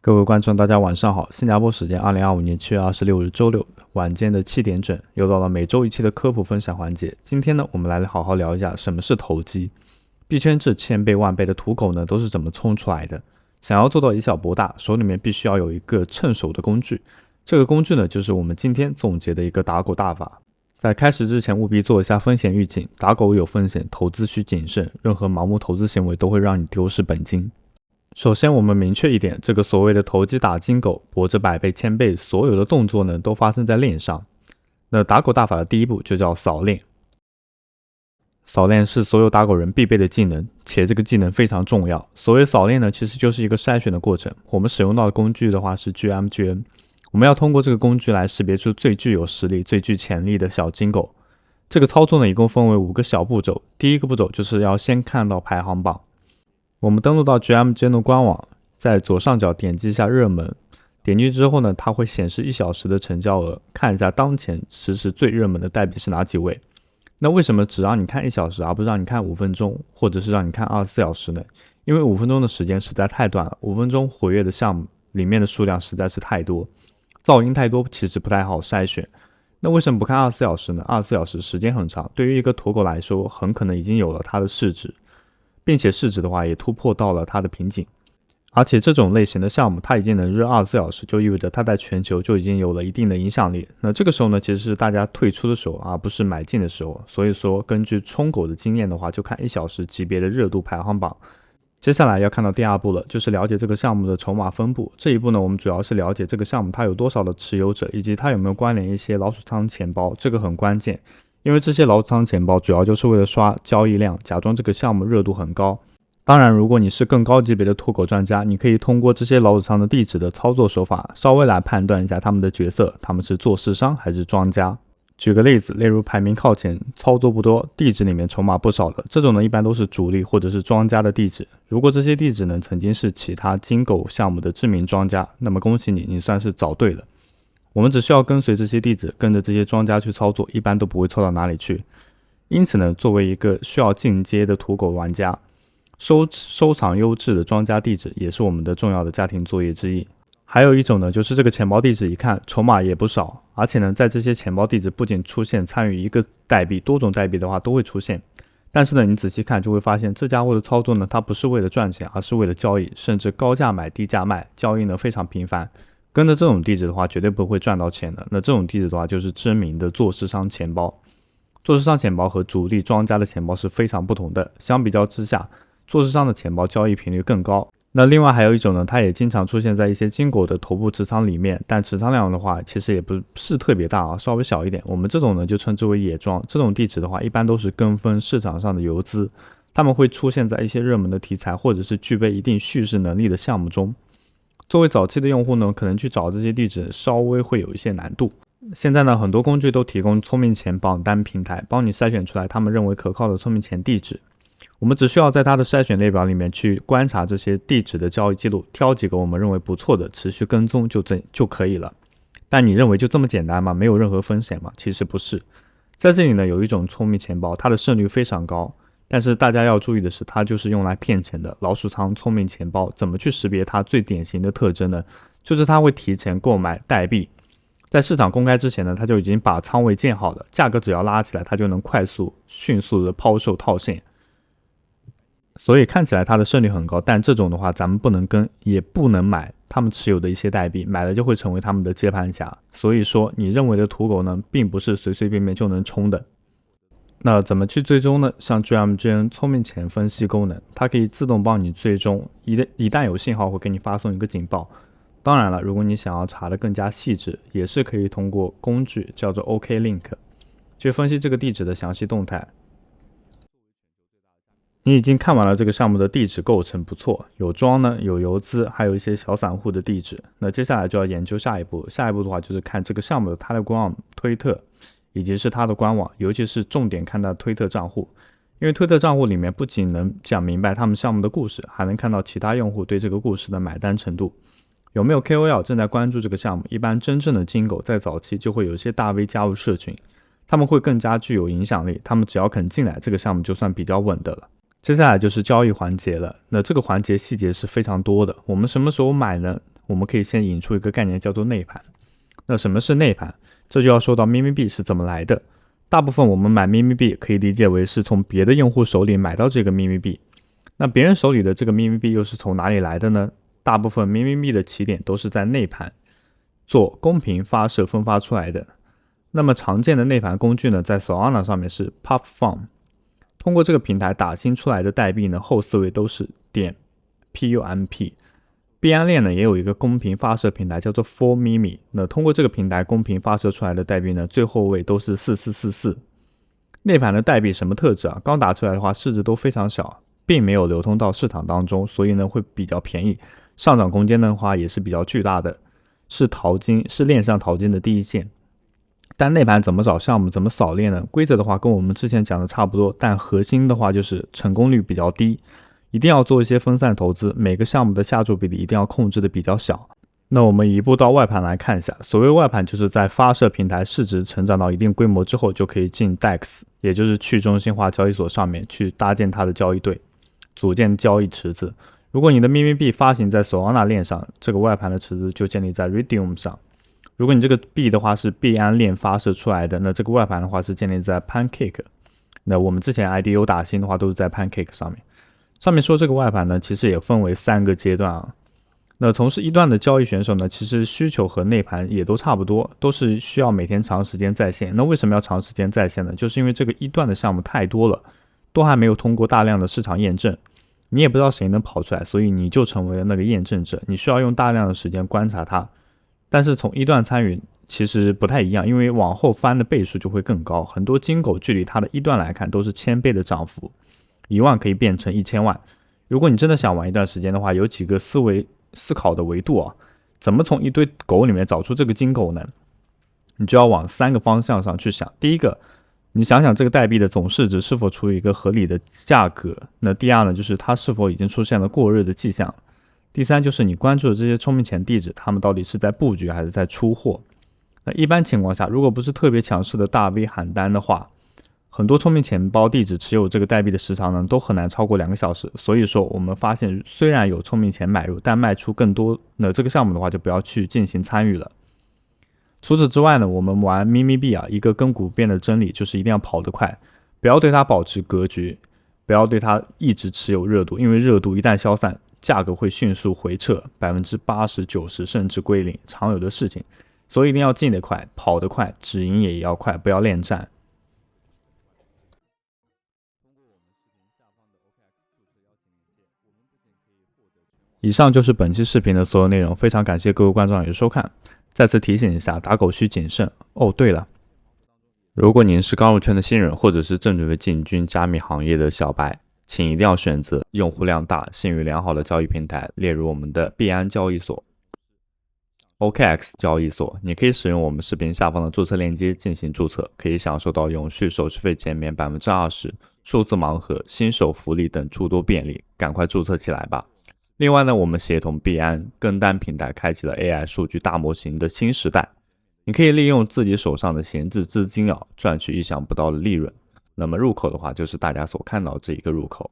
各位观众，大家晚上好。新加坡时间2025年7月26日周六晚间的7点整，又到了每周一期的科普分享环节。今天呢，我们来好好聊一下什么是投机。币圈这千倍万倍的土狗呢，都是怎么冲出来的？想要做到以小博大，手里面必须要有一个趁手的工具。这个工具呢，就是我们今天总结的一个打狗大法。在开始之前，务必做一下风险预警。打狗有风险，投资需谨慎。任何盲目投资行为都会让你丢失本金。首先我们明确一点，这个所谓的投机打金狗，博着百倍千倍，所有的动作呢都发生在链上。那打狗大法的第一步就叫扫链。扫链是所有打狗人必备的技能，且这个技能非常重要。所谓扫链呢，其实就是一个筛选的过程。我们使用到的工具的话是 GMGN， 我们要通过这个工具来识别出最具有实力、最具潜力的小金狗。这个操作呢，一共分为5个小步骤。第一个步骤就是要先看到排行榜。我们登录到 GMGN 的官网，在左上角点击一下热门，点击之后呢，它会显示1小时的成交额，看一下当前实时最热门的代币是哪几位。那为什么只让你看1小时，而不是让你看5分钟，或者是让你看24小时呢？因为5分钟的时间实在太短了，5分钟活跃的项目里面的数量实在是太多，噪音太多，其实不太好筛选。那为什么不看24小时呢？24小时时间很长，对于一个土狗来说，很可能已经有了它的市值。并且市值的话也突破到了它的瓶颈，而且这种类型的项目它已经能热24小时，就意味着它在全球就已经有了一定的影响力。那这个时候呢，其实是大家退出的时候，而不是买进的时候。所以说根据冲狗的经验的话，就看1小时级别的热度排行榜。接下来要看到第2步了，就是了解这个项目的筹码分布。这一步呢，我们主要是了解这个项目它有多少的持有者，以及它有没有关联一些老鼠仓钱包，这个很关键。因为这些老鼠仓钱包主要就是为了刷交易量，假装这个项目热度很高。当然，如果你是更高级别的土狗专家，你可以通过这些老鼠仓的地址的操作手法，稍微来判断一下他们的角色，他们是做市商还是庄家。举个例子，例如排名靠前、操作不多、地址里面筹码不少的，这种呢一般都是主力或者是庄家的地址。如果这些地址呢曾经是其他金狗项目的知名庄家，那么恭喜你，你算是找对了。我们只需要跟随这些地址，跟着这些庄家去操作，一般都不会错到哪里去。因此呢，作为一个需要进阶的土狗玩家，收藏优质的庄家地址也是我们的重要的家庭作业之一。还有一种呢，就是这个钱包地址一看筹码也不少，而且呢，在这些钱包地址不仅出现参与一个代币，多种代币的话都会出现。但是呢，你仔细看就会发现，这家伙的操作呢，它不是为了赚钱，而是为了交易，甚至高价买低价卖，交易呢非常频繁。跟着这种地址的话，绝对不会赚到钱的。那这种地址的话，就是知名的做市商钱包。做市商钱包和主力庄家的钱包是非常不同的。相比较之下，做市商的钱包交易频率更高。那另外还有一种呢，它也经常出现在一些金狗的头部持仓里面，但持仓量的话，其实也不是特别大啊，稍微小一点。我们这种呢就称之为野庄。这种地址的话，一般都是跟风市场上的游资，他们会出现在一些热门的题材或者是具备一定叙事能力的项目中。作为早期的用户呢，可能去找这些地址稍微会有一些难度。现在呢，很多工具都提供聪明钱榜单平台，帮你筛选出来他们认为可靠的聪明钱地址。我们只需要在它的筛选列表里面去观察这些地址的交易记录，挑几个我们认为不错的，持续跟踪就可以了。但你认为就这么简单吗？没有任何风险吗？其实不是。在这里呢，有一种聪明钱包，它的胜率非常高。但是大家要注意的是，它就是用来骗钱的老鼠仓聪明钱包。怎么去识别它最典型的特征呢？就是它会提前购买代币，在市场公开之前呢，它就已经把仓位建好了，价格只要拉起来，它就能迅速的抛售套现。所以看起来它的胜率很高，但这种的话咱们不能跟，也不能买他们持有的一些代币，买了就会成为他们的接盘侠。所以说你认为的土狗呢，并不是随随便便就能冲的。那怎么去追踪呢？像 GMGN 聪明钱分析功能，它可以自动帮你追踪，一旦有信号会给你发送一个警报。当然了，如果你想要查得更加细致，也是可以通过工具叫做 OKLink 去分析这个地址的详细动态。你已经看完了这个项目的地址构成不错，有庄呢，有游资，还有一些小散户的地址。那接下来就要研究下一步，下一步的话就是看这个项目的它的官网推特，以及是它的官网，尤其是重点看它的推特账户。因为推特账户里面不仅能讲明白他们项目的故事，还能看到其他用户对这个故事的买单程度。有没有 KOL 正在关注这个项目？一般真正的金狗在早期就会有一些大 V 加入社群，他们会更加具有影响力，他们只要肯进来，这个项目就算比较稳的了。接下来就是交易环节了，那这个环节细节是非常多的。我们什么时候买呢？我们可以先引出一个概念叫做内盘。那什么是内盘？这就要说到咪咪币是怎么来的。大部分我们买咪咪币可以理解为是从别的用户手里买到这个咪咪币。那别人手里的这个咪咪币又是从哪里来的呢？大部分咪咪币的起点都是在内盘做公平发射分发出来的。那么常见的内盘工具呢，在 Solana 上面是 PubFarm。通过这个平台打新出来的代币呢，后四位都是点 PUMP。币安链呢也有一个公平发射平台叫做 4Mimi。那通过这个平台公平发射出来的代币呢，最后位都是4444。内盘的代币什么特质啊？刚打出来的话，市值都非常小，并没有流通到市场当中，所以呢会比较便宜，上涨空间的话也是比较巨大的，是链上淘金的第一线。但内盘怎么找项目，怎么扫链呢？规则的话跟我们之前讲的差不多，但核心的话就是成功率比较低，一定要做一些分散投资，每个项目的下注比例一定要控制的比较小。那我们移步到外盘来看一下，所谓外盘就是在发射平台市值成长到一定规模之后，就可以进 DEX， 也就是去中心化交易所上面去搭建它的交易队，组建交易池子。如果你的咪咪币发行在 Solana 链上，这个外盘的池子就建立在 Redium 上。如果你这个币的话是币安链发射出来的，那这个外盘的话是建立在 Pancake。那我们之前 IDO 打新的话都是在 Pancake 上面。上面说这个外盘呢，其实也分为3个阶段啊。那从事一段的交易选手呢，其实需求和内盘也都差不多，都是需要每天长时间在线。那为什么要长时间在线呢？就是因为这个一段的项目太多了，都还没有通过大量的市场验证，你也不知道谁能跑出来，所以你就成为了那个验证者，你需要用大量的时间观察它。但是从一段参与其实不太一样，因为往后翻的倍数就会更高，很多金狗距离它的一段来看都是1000倍的涨幅，1万可以变成1000万。如果你真的想玩一段时间的话，有几个思考的维度啊，怎么从一堆狗里面找出这个金狗呢？你就要往3个方向上去想。第一个，你想想这个代币的总市值是否处于一个合理的价格。那第二呢，就是它是否已经出现了过热的迹象。第3就是你关注的这些聪明钱地址，他们到底是在布局还是在出货。那一般情况下，如果不是特别强势的大 V 喊单的话，很多聪明钱包地址持有这个代币的时长呢，都很难超过2个小时。所以说我们发现虽然有聪明钱买入，但卖出更多，那这个项目的话就不要去进行参与了。除此之外呢，我们玩咪咪币啊，一个亘古不变的真理就是一定要跑得快，不要对它保持格局，不要对它一直持有热度，因为热度一旦消散，价格会迅速回撤 80%、90%甚至归零，常有的事情。所以一定要进得快，跑得快，止盈也要快，不要恋战。以上就是本期视频的所有内容，非常感谢各位观众与收看。再次提醒一下，打狗需谨慎。哦，对了，如果您是刚入圈的新人，或者是正准备进军加密行业的小白，请一定要选择用户量大、信誉良好的交易平台，列入我们的币安交易所、OKX 交易所。你可以使用我们视频下方的注册链接进行注册，可以享受到永续手续费减免 20%、数字盲盒、新手福利等诸多便利，赶快注册起来吧。另外呢，我们协同币安跟单平台开启了 AI 数据大模型的新时代，你可以利用自己手上的闲置资金赚取意想不到的利润。那么入口的话，就是大家所看到这一个入口。